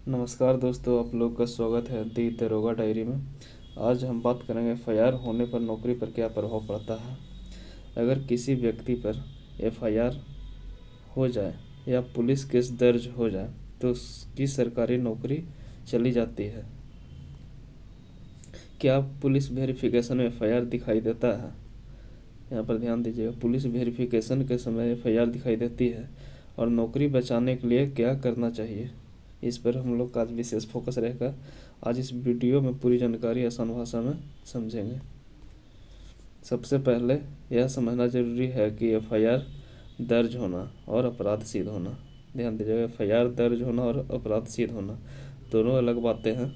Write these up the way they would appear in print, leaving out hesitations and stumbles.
नमस्कार दोस्तों, आप लोग का स्वागत है दी दरोगा डायरी में। आज हम बात करेंगे एफआईआर होने पर नौकरी पर क्या प्रभाव पड़ता है। अगर किसी व्यक्ति पर एफआईआर हो जाए या पुलिस केस दर्ज हो जाए तो उसकी सरकारी नौकरी चली जाती है। क्या पुलिस वेरिफिकेशन में एफआईआर दिखाई देता है? यहाँ पर ध्यान दीजिएगा, पुलिस वेरिफिकेशन के समय एफआईआर दिखाई देती है और नौकरी बचाने के लिए क्या करना चाहिए, इस पर हम लोग का आज विशेष फोकस रहेगा। आज इस वीडियो में पूरी जानकारी आसान भाषा में समझेंगे। सबसे पहले यह समझना जरूरी है कि एफआईआर दर्ज होना और अपराध सिद्ध होना। ध्यान दीजिएगा, एफआईआर दर्ज होना और अपराध सिद्ध होना दोनों अलग बातें हैं।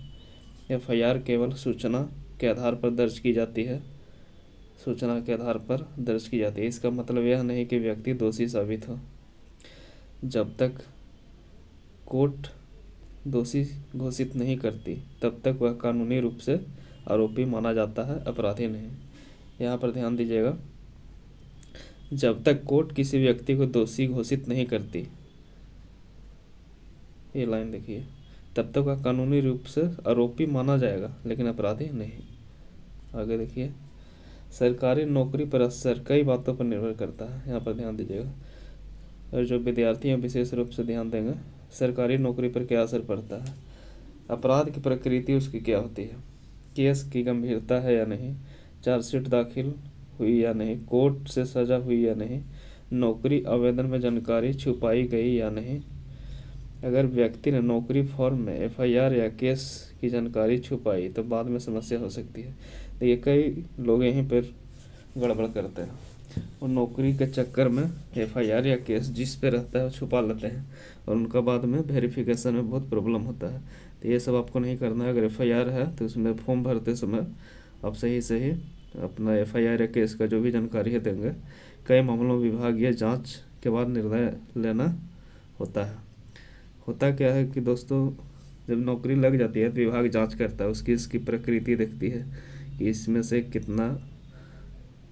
एफआईआर केवल सूचना के आधार पर दर्ज की जाती है। सूचना के आधार पर दर्ज की जाती है, इसका मतलब यह नहीं कि व्यक्ति दोषी साबित हो। जब तक कोर्ट दोषी घोषित नहीं करती तब तक वह कानूनी रूप से आरोपी माना जाता है, अपराधी नहीं। यहाँ पर ध्यान दीजिएगा, जब तक कोर्ट किसी व्यक्ति को दोषी घोषित नहीं करती, ये लाइन देखिए, तब तक वह कानूनी रूप से आरोपी माना जाएगा लेकिन अपराधी नहीं। आगे देखिए, सरकारी नौकरी पर असर कई बातों पर निर्भर करता है। यहाँ पर ध्यान दीजिएगा, और जो विद्यार्थी हैं विशेष रूप से ध्यान देंगे, सरकारी नौकरी पर क्या असर पड़ता है। अपराध की प्रकृति उसकी क्या होती है, केस की गंभीरता है या नहीं, चार्जशीट दाखिल हुई या नहीं, कोर्ट से सजा हुई या नहीं, नौकरी आवेदन में जानकारी छुपाई गई या नहीं। अगर व्यक्ति ने नौकरी फॉर्म में एफआईआर या केस की जानकारी छुपाई तो बाद में समस्या हो सकती है। देखिए, कई लोग यहीं पर गड़बड़ करते हैं और नौकरी के चक्कर में एफआईआर या केस जिस पे रहता है वो छुपा लेते हैं और उनका बाद में वेरिफिकेशन में बहुत प्रॉब्लम होता है। तो ये सब आपको नहीं करना है। अगर एफआईआर है तो उसमें फॉर्म भरते समय आप सही अपना एफआईआर या केस का जो भी जानकारी है देंगे। कई मामलों में विभागीय जांच के बाद निर्णय लेना होता है। होता क्या है कि दोस्तों, जब नौकरी लग जाती है तो विभाग जांच करता है, इसकी प्रकृति देखती है कि इसमें से कितना,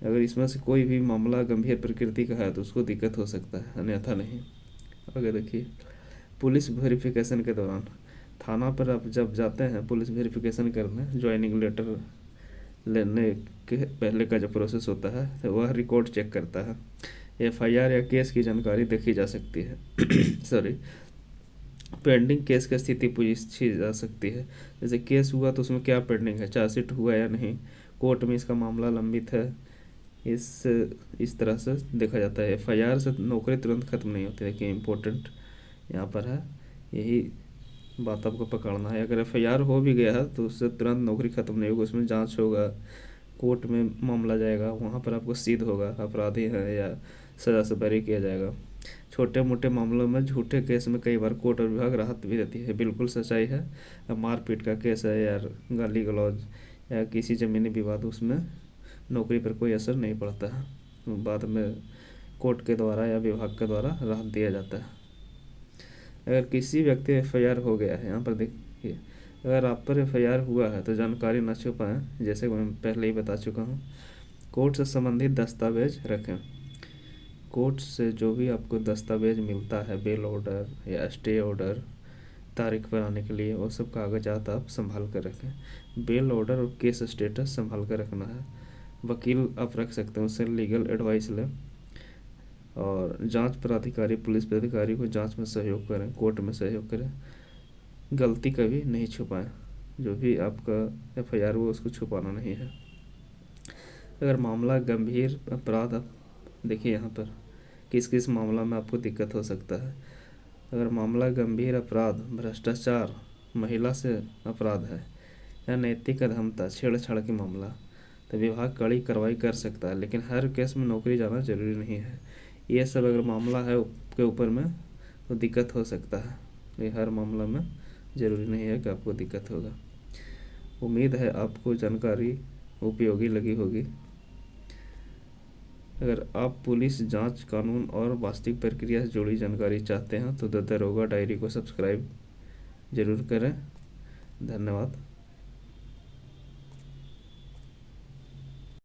अगर इसमें से कोई भी मामला गंभीर प्रकृति का है तो उसको दिक्कत हो सकता है, अन्यथा नहीं। आगे देखिए, पुलिस वेरिफिकेशन के दौरान थाना पर आप जब जाते हैं पुलिस वेरिफिकेशन करने, ज्वाइनिंग लेटर लेने के पहले का जो प्रोसेस होता है तो वह रिकॉर्ड चेक करता है। एफआईआर या केस की जानकारी देखी जा सकती है सॉरी, पेंडिंग केस की स्थिति पूछी जा सकती है। जैसे केस हुआ तो उसमें क्या पेंडिंग है, चार्जशीट हुआ या नहीं, कोर्ट में इसका मामला लंबित है, इस तरह से देखा जाता है। एफआईआर से नौकरी तुरंत खत्म नहीं होती। देखिए, इम्पोर्टेंट यहाँ पर है, यही बात आपको पकड़ना है। अगर एफआईआर हो भी गया है तो उससे तुरंत नौकरी खत्म नहीं होगी, उसमें जांच होगा, कोर्ट में मामला जाएगा, वहाँ पर आपको सिद्ध होगा अपराधी है या सजा से बरी किया जाएगा। छोटे मोटे मामलों में झूठे केस में कई बार कोर्ट और विभाग राहत भी देती है, बिल्कुल सच्चाई है। मारपीट का केस है या गाली गलौज या किसी ज़मीनी विवाद, उसमें नौकरी पर कोई असर नहीं पड़ता है, बाद में कोर्ट के द्वारा या विभाग के द्वारा राहत दिया जाता है। अगर किसी व्यक्ति एफआईआर हो गया है, यहाँ पर देखिए, अगर आप पर एफआईआर हुआ है तो जानकारी न छुपाएं, जैसे मैं पहले ही बता चुका हूँ। कोर्ट से संबंधित दस्तावेज रखें। कोर्ट से जो भी आपको दस्तावेज मिलता है, बेल ऑर्डर या स्टे ऑर्डर, तारीख पर आने के लिए, वो सब कागजात आप संभाल कर रखें। बेल ऑर्डर और केस स्टेटस संभाल कर रखना है। वकील आप रख सकते हैं, उससे लीगल एडवाइस लें। और जांच प्राधिकारी, पुलिस प्राधिकारी को जांच में सहयोग करें, कोर्ट में सहयोग करें। गलती कभी नहीं छुपाएं, जो भी आपका एफआईआर हो उसको छुपाना नहीं है। अगर मामला गंभीर अपराध, देखिए यहाँ पर किस किस मामला में आपको दिक्कत हो सकता है। अगर मामला गंभीर अपराध, भ्रष्टाचार, महिला से अपराध है या नैतिक अधमता, छेड़छाड़ की मामला, तो विभाग कड़ी कार्रवाई कर सकता है, लेकिन हर केस में नौकरी जाना जरूरी नहीं है। ये सब अगर मामला है के ऊपर में तो दिक्कत हो सकता है, ये हर मामला में ज़रूरी नहीं है कि आपको दिक्कत होगा। उम्मीद है आपको जानकारी उपयोगी लगी होगी। अगर आप पुलिस जांच, कानून और वास्तविक प्रक्रिया से जुड़ी जानकारी चाहते हैं तो द दरोगा डायरी को सब्सक्राइब जरूर करें। धन्यवाद।